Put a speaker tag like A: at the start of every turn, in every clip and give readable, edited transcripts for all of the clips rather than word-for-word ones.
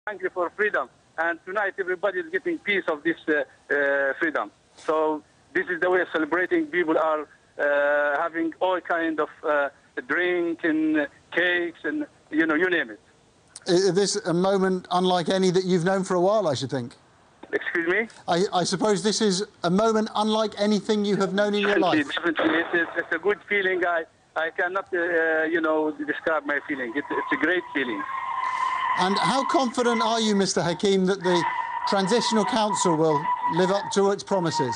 A: hungry for freedom. And tonight everybody is getting piece of this freedom. So this is the way of celebrating. People are having all kind of drink and cakes and, you know, you name it.
B: Is this a moment unlike any that you've known for a while, I should think?
A: Excuse me?
B: I suppose this is a moment unlike anything you have known in your life.
A: Definitely. It's a good feeling. I cannot, you know, describe my feeling. It's a great feeling.
B: And how confident are you, Mr. Hakim, that the Transitional Council will live up to its promises?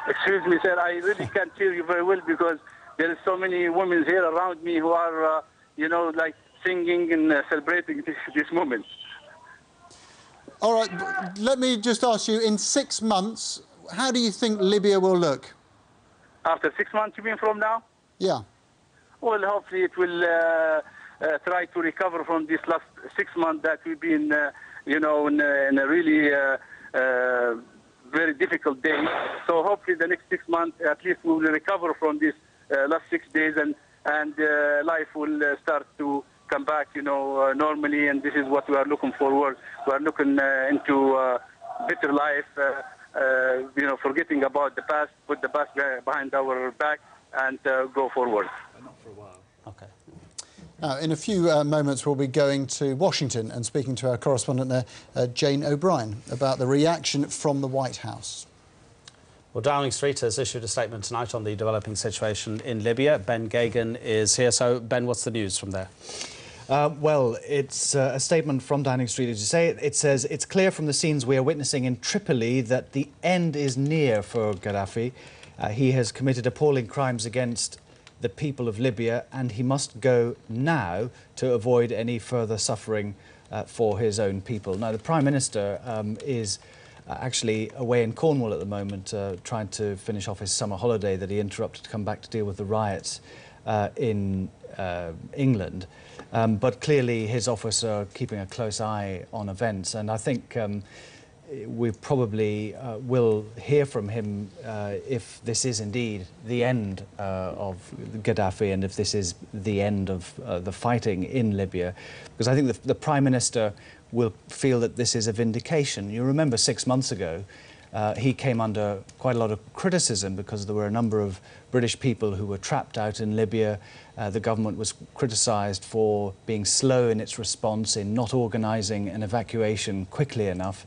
A: Excuse me, sir. I really can't hear you very well because there are so many women here around me who are, you know, like singing and celebrating this moment.
B: All right, let me just ask you, in 6 months, how do you think Libya will look?
A: After 6 months, you mean from now?
B: Yeah.
A: Well, hopefully it will try to recover from this last 6 months that we've been, you know, in a really very difficult day. So hopefully the next 6 months, at least we will recover from this last 6 days, and life will start to come back, you know, normally. And this is what we are looking forward. We are looking into better life, you know, forgetting about the past, put the past behind our back, and go forward.
C: Not for a while.
D: Okay.
B: Now, in a few moments, we'll be going to Washington and speaking to our correspondent there, Jane O'Brien, about the reaction from the White House.
D: Well, Downing Street has issued a statement tonight on the developing situation in Libya. Ben Gagan is here. So, Ben, what's the news from there?
C: Well, it's a statement from Downing Street, as you say. It says, it's clear from the scenes we are witnessing in Tripoli that the end is near for Gaddafi. He has committed appalling crimes against the people of Libya, and he must go now to avoid any further suffering for his own people. Now, the Prime Minister is actually away in Cornwall at the moment, trying to finish off his summer holiday that he interrupted to come back to deal with the riots in England. But clearly his office are keeping a close eye on events, and I think we probably will hear from him if this is indeed the end of Gaddafi, and if this is the end of the fighting in Libya, because I think the Prime Minister will feel that this is a vindication. You remember 6 months ago, he came under quite a lot of criticism because there were a number of British people who were trapped out in Libya. The government was criticised for being slow in its response, in not organising an evacuation quickly enough.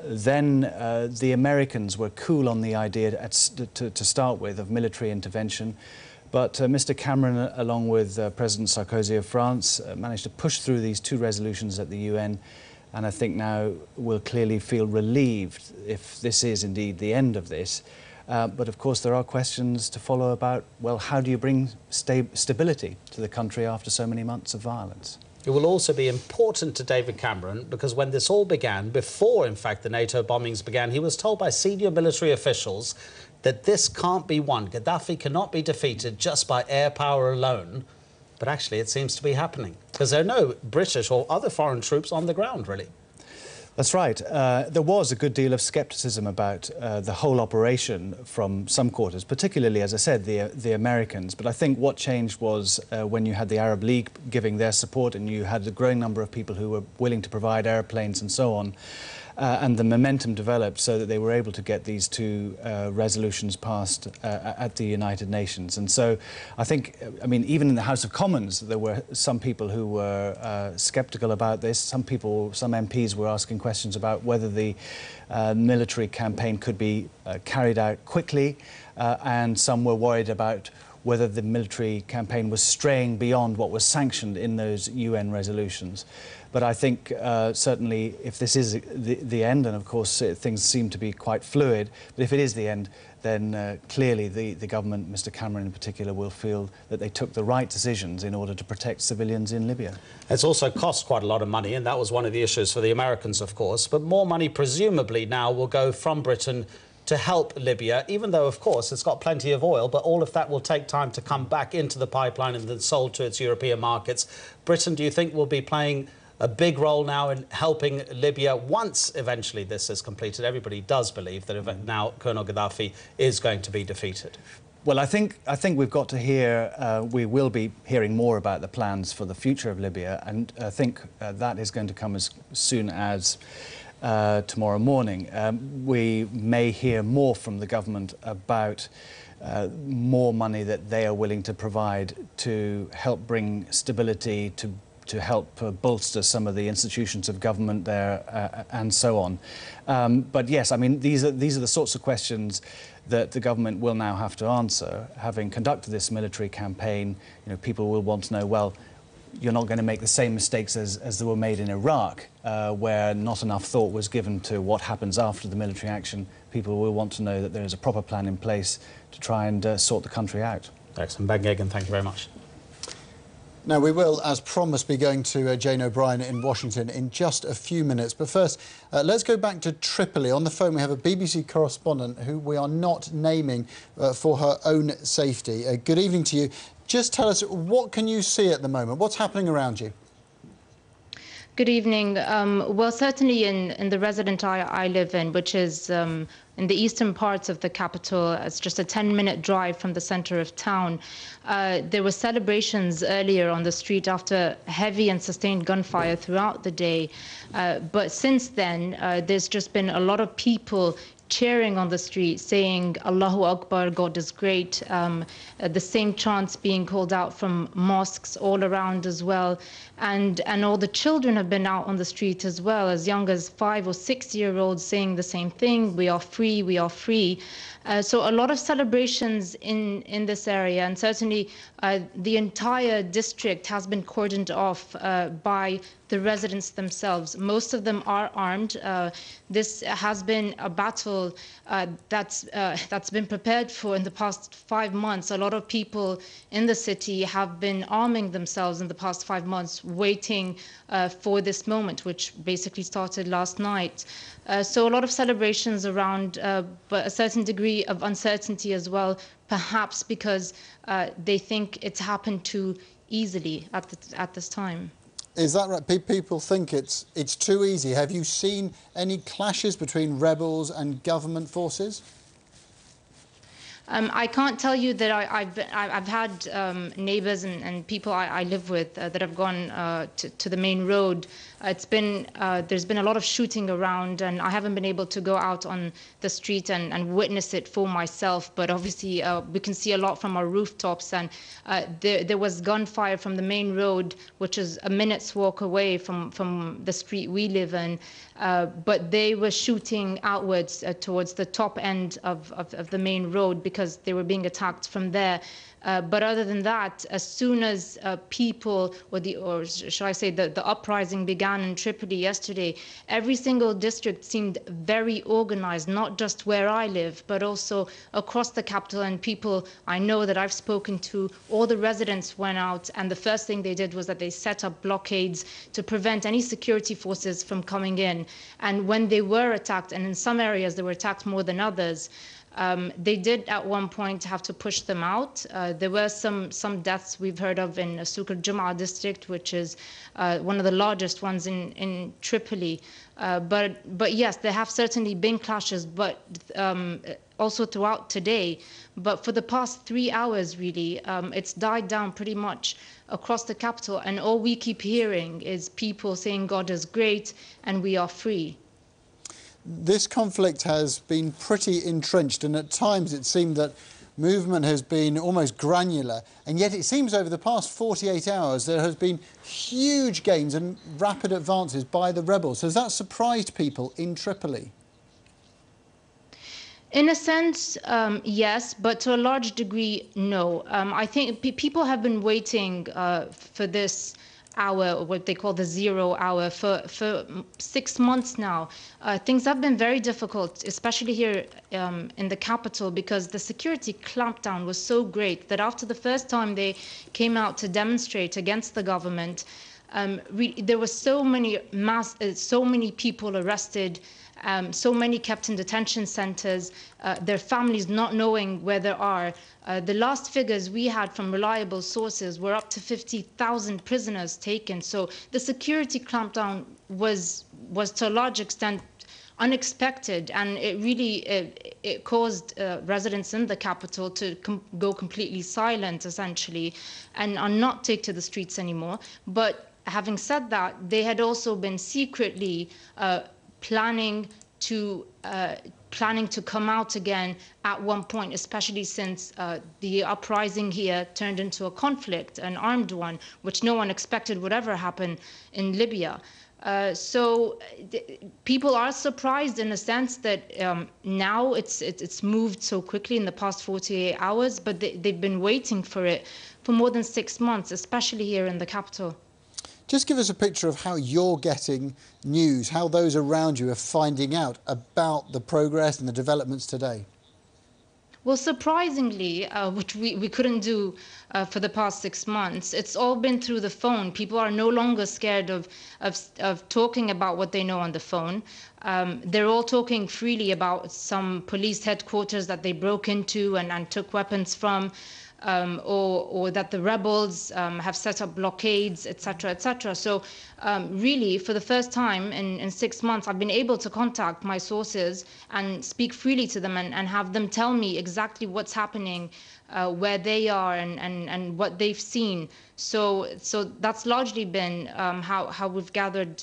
C: Then the Americans were cool on the idea to start with of military intervention. But Mr. Cameron, along with President Sarkozy of France, managed to push through these 2 resolutions at the UN, and I think now will clearly feel relieved if this is indeed the end of this. But of course there are questions to follow about, well, how do you bring stability to the country after so many months of violence?
D: It will also be important to David Cameron because when this all began, before in fact the NATO bombings began, he was told by senior military officials that this can't be won. Gaddafi cannot be defeated just by air power alone. But actually it seems to be happening because there are no British or other foreign troops on the ground, really.
C: That's right. There was a good deal of scepticism about the whole operation from some quarters, particularly, as I said, the Americans. But I think what changed was when you had the Arab League giving their support and you had a growing number of people who were willing to provide airplanes and so on. And the momentum developed so that they were able to get these 2 resolutions passed at the United Nations. And so I think, I mean, even in the House of Commons, there were some people who were sceptical about this. Some MPs were asking questions about whether the military campaign could be carried out quickly, and some were worried about whether the military campaign was straying beyond what was sanctioned in those UN resolutions. But I think certainly if this is the end, and of course things seem to be quite fluid, but if it is the end, then clearly the government, Mr. Cameron in particular, will feel that they took the right decisions in order to protect civilians in Libya.
D: It's also cost quite a lot of money, and that was one of the issues for the Americans, of course. But more money presumably now will go from Britain to help Libya, even though, of course, it's got plenty of oil, but all of that will take time to come back into the pipeline and then sold to its European markets. Britain, do you think, will be playing a big role now in helping Libya once eventually this is completed? Everybody does believe that now Colonel Gaddafi is going to be defeated.
C: Well, I think we've got to hear, we will be hearing more about the plans for the future of Libya, and I think that is going to come as soon as tomorrow morning. We may hear more from the government about more money that they are willing to provide to help bring stability, to help bolster some of the institutions of government there, and so on. But yes, I mean, these are the sorts of questions that the government will now have to answer. Having conducted this military campaign, you know, people will want to know, well, you're not going to make the same mistakes as were made in Iraq, where not enough thought was given to what happens after the military action. People will want to know that there is a proper plan in place to try and sort the country out.
D: Excellent. Ben Gagan, thank you very much.
B: Now, we will, as promised, be going to Jane O'Brien in Washington in just a few minutes. But first, let's go back to Tripoli. On the phone, we have a BBC correspondent who we are not naming for her own safety. Good evening to you. Just tell us, what can you see at the moment? What's happening around you?
E: Good evening. Well, certainly in the residence I live in, which is in the eastern parts of the capital, it's just a 10-minute drive from the center of town. There were celebrations earlier on the street after heavy and sustained gunfire throughout the day. But since then, there's just been a lot of people cheering on the street, saying Allahu Akbar, God is great. The same chants being called out from mosques all around as well. And all the children have been out on the street as well, as young as 5 or 6-year-olds saying the same thing, we are free, we are free. So a lot of celebrations in this area, and certainly the entire district has been cordoned off by the residents themselves. Most of them are armed. This has been a battle that's been prepared for in the past 5 months. A lot of people in the city have been arming themselves in the past 5 months, waiting for this moment, which basically started last night. So a lot of celebrations around, but a certain degree of uncertainty as well, perhaps because they think it's happened too easily at this time.
B: Is that right? People think it's too easy. Have you seen any clashes between rebels and government forces?
E: I can't tell you that I've had neighbours and people I live with that have gone to the main road. There's been a lot of shooting around, and I haven't been able to go out on the street and witness it for myself. But obviously, we can see a lot from our rooftops, and there was gunfire from the main road, which is a minute's walk away from the street we live in. But they were shooting outwards towards the top end of the main road because they were being attacked from there. But other than that, as soon as people, or shall I say, the uprising began in Tripoli yesterday, every single district seemed very organized, not just where I live, but also across the capital. And people I know that I've spoken to, all the residents went out, and the first thing they did was that they set up blockades to prevent any security forces from coming in. And when they were attacked, and in some areas they were attacked more than others, they did at one point have to push them out. There were some deaths we've heard of in Souk al-Jum'ah district, which is one of the largest ones in Tripoli. But yes, there have certainly been clashes, but also throughout today. But for the past 3 hours, really, it's died down pretty much across the capital. And all we keep hearing is people saying God is great and we are free.
B: This conflict has been pretty entrenched, and at times it seemed that movement has been almost granular, and yet it seems over the past 48 hours there has been huge gains and rapid advances by the rebels. Has that surprised people in Tripoli?
E: In a sense, yes, but to a large degree, no. I think people have been waiting for this hour, or what they call the 0 hour, for 6 months now. Things have been very difficult, especially here in the capital, because the security clampdown was so great that after the first time they came out to demonstrate against the government, there were so many people arrested, so many kept in detention centers, their families not knowing where they are. The last figures we had from reliable sources were up to 50,000 prisoners taken. So the security clampdown was to a large extent unexpected, and it really it caused residents in the capital to go completely silent, essentially, and not take to the streets anymore. But having said that, they had also been secretly planning to come out again at one point, especially since the uprising here turned into a conflict, an armed one, which no one expected would ever happen in Libya. So people are surprised in a sense that now it's moved so quickly in the past 48 hours, but they've been waiting for it for more than 6 months, especially here in the capital.
B: Just give us a picture of how you're getting news, how those around you are finding out about the progress and the developments today.
E: Well, surprisingly, which we couldn't do for the past 6 months, it's all been through the phone. People are no longer scared of talking about what they know on the phone. They're all talking freely about some police headquarters that they broke into and took weapons from. Or that the rebels have set up blockades, etc., etc. So really, for the first time in 6 months, I've been able to contact my sources and speak freely to them and have them tell me exactly what's happening, where they are and what they've seen. So that's largely been how we've gathered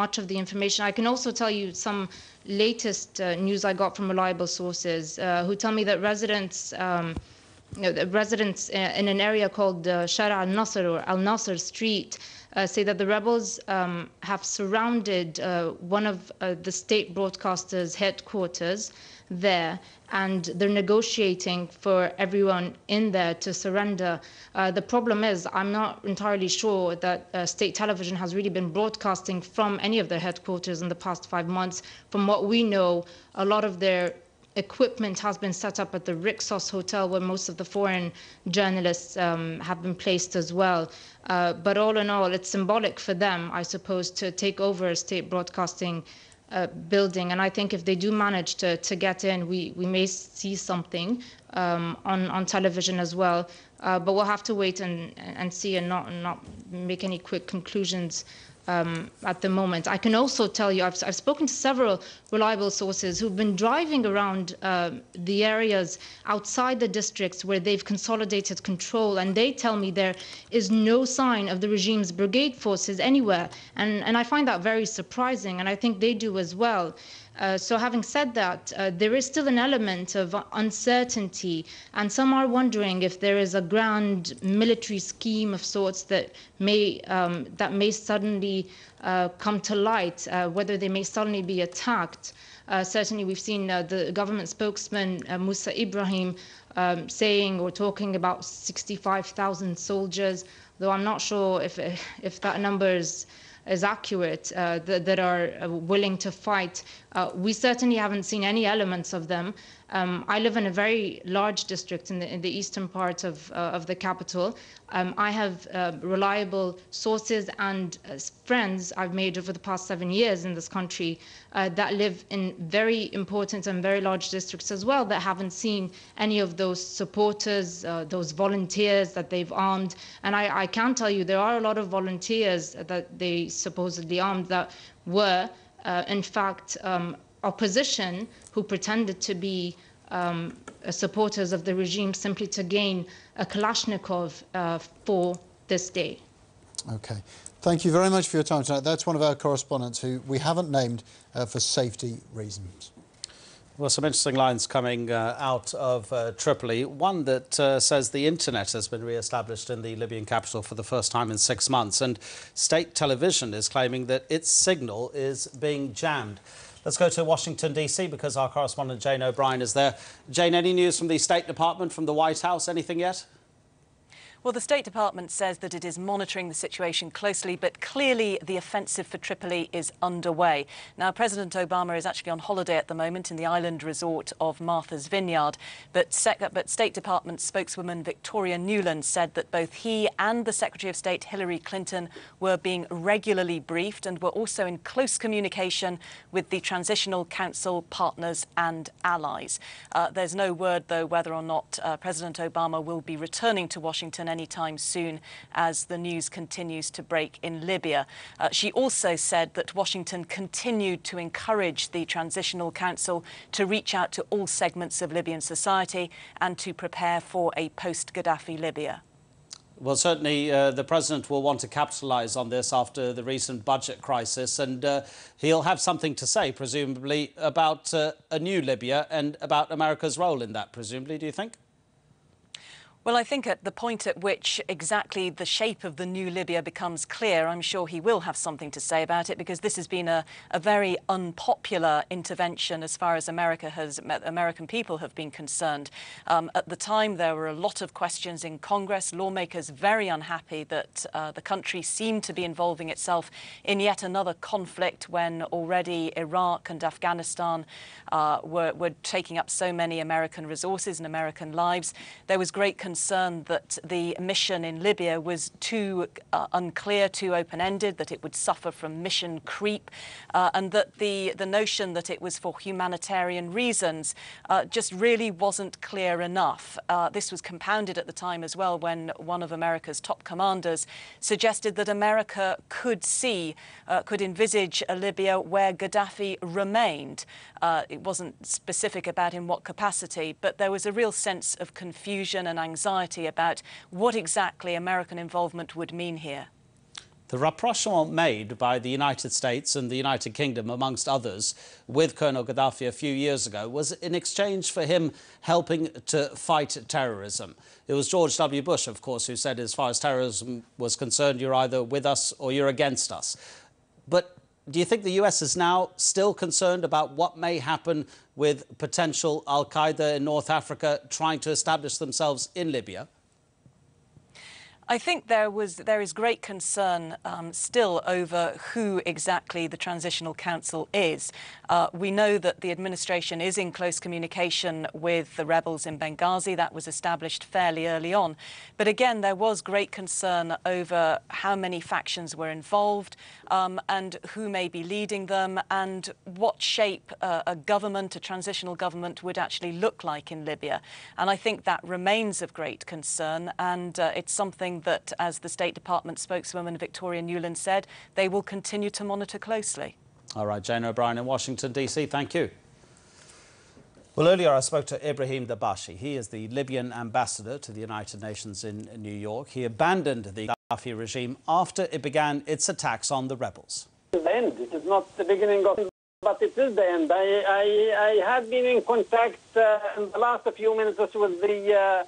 E: much of the information. I can also tell you some latest news I got from reliable sources who tell me that residents the residents in an area called Shara al-Nasr or Al-Nasr Street say that the rebels have surrounded one of the state broadcasters' headquarters there, and they're negotiating for everyone in there to surrender. The problem is, I'm not entirely sure that state television has really been broadcasting from any of their headquarters in the past 5 months. From what we know, a lot of their equipment has been set up at the Rixos Hotel, where most of the foreign journalists have been placed as well. But all in all, it's symbolic for them, I suppose, to take over a state broadcasting building. And I think if they do manage to get in, we may see something on television as well. But we'll have to wait and see and not make any quick conclusions at the moment. I can also tell you, I've spoken to several reliable sources who've been driving around the areas outside the districts where they've consolidated control, and they tell me there is no sign of the regime's brigade forces anywhere. And I find that very surprising, and I think they do as well. So having said that, there is still an element of uncertainty, and some are wondering if there is a grand military scheme of sorts that may suddenly come to light, whether they may suddenly be attacked. Certainly, we've seen the government spokesman, Musa Ibrahim, saying or talking about 65,000 soldiers, though I'm not sure if that number is accurate, that are willing to fight. We certainly haven't seen any elements of them. I live in a very large district in the eastern part of the capital. I have reliable sources and friends I've made over the past 7 years in this country that live in very important and very large districts as well that haven't seen any of those supporters, those volunteers that they've armed. And I can tell you there are a lot of volunteers that they supposedly armed that were, in fact, opposition who pretended to be supporters of the regime simply to gain a Kalashnikov for this day.
B: OK. Thank you very much for your time tonight. That's one of our correspondents who we haven't named for safety reasons.
D: Well, some interesting lines coming out of Tripoli. One that says the internet has been re-established in the Libyan capital for the first time in 6 months, and state television is claiming that its signal is being jammed. Let's go to Washington, D.C., because our correspondent Jane O'Brien is there. Jane, any news from the State Department, from the White House, anything yet?
F: Well, the State Department says that it is monitoring the situation closely, but clearly the offensive for Tripoli is underway. Now, President Obama is actually on holiday at the moment in the island resort of Martha's Vineyard, but State Department spokeswoman Victoria Nuland said that both he and the Secretary of State Hillary Clinton were being regularly briefed and were also in close communication with the Transitional Council partners and allies. There's no word, though, whether or not President Obama will be returning to Washington anytime soon as the news continues to break in Libya. She also said that Washington continued to encourage the Transitional Council to reach out to all segments of Libyan society and to prepare for a post-Gaddafi Libya.
D: Well, certainly the President will want to capitalise on this after the recent budget crisis, and he'll have something to say, presumably, about a new Libya and about America's role in that, presumably, do you think?
F: Well, I think at the point at which exactly the shape of the new Libya becomes clear, I'm sure he will have something to say about it, because this has been a very unpopular intervention as far as American people have been concerned. At the time, there were a lot of questions in Congress, lawmakers very unhappy that the country seemed to be involving itself in yet another conflict when already Iraq and Afghanistan were taking up so many American resources and American lives. There was great concern that the mission in Libya was too unclear, too open-ended, that it would suffer from mission creep, and that the notion that it was for humanitarian reasons just really wasn't clear enough. This was compounded at the time as well when one of America's top commanders suggested that America could envisage a Libya where Gaddafi remained. It wasn't specific about in what capacity, but there was a real sense of confusion and anxiety about what exactly American involvement would mean here.
D: The rapprochement made by the United States and the United Kingdom, amongst others, with Colonel Gaddafi a few years ago was in exchange for him helping to fight terrorism. It was George W. Bush, of course, who said, as far as terrorism was concerned, you're either with us or you're against us. But do you think the US is now still concerned about what may happen with potential al-Qaeda in North Africa trying to establish themselves in Libya?
F: I think there is great concern still over who exactly the Transitional Council is. We know that the administration is in close communication with the rebels in Benghazi. That was established fairly early on. But again, there was great concern over how many factions were involved and who may be leading them and what shape a transitional government would actually look like in Libya. And I think that remains of great concern, and it's something that, as the State Department spokeswoman Victoria Nuland said, they will continue to monitor closely. All right, Jane O'Brien in Washington, D.C., thank you. Well, earlier I spoke to Ibrahim Dabashi. He is the Libyan ambassador to the United Nations in New York. He abandoned the Gaddafi regime after it began its attacks on the rebels.
G: The end. It is not the beginning of, but it is the end. I had been in contact in the last few minutes with the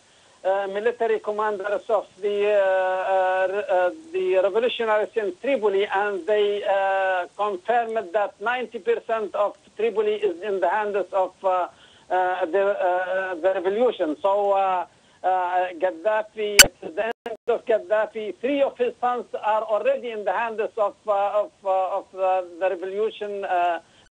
G: military commanders of the revolutionaries in Tripoli, and they confirmed that 90% of Tripoli is in the hands of the revolution. So Gaddafi, at the end of Gaddafi, 3 of his sons are already in the hands of the revolution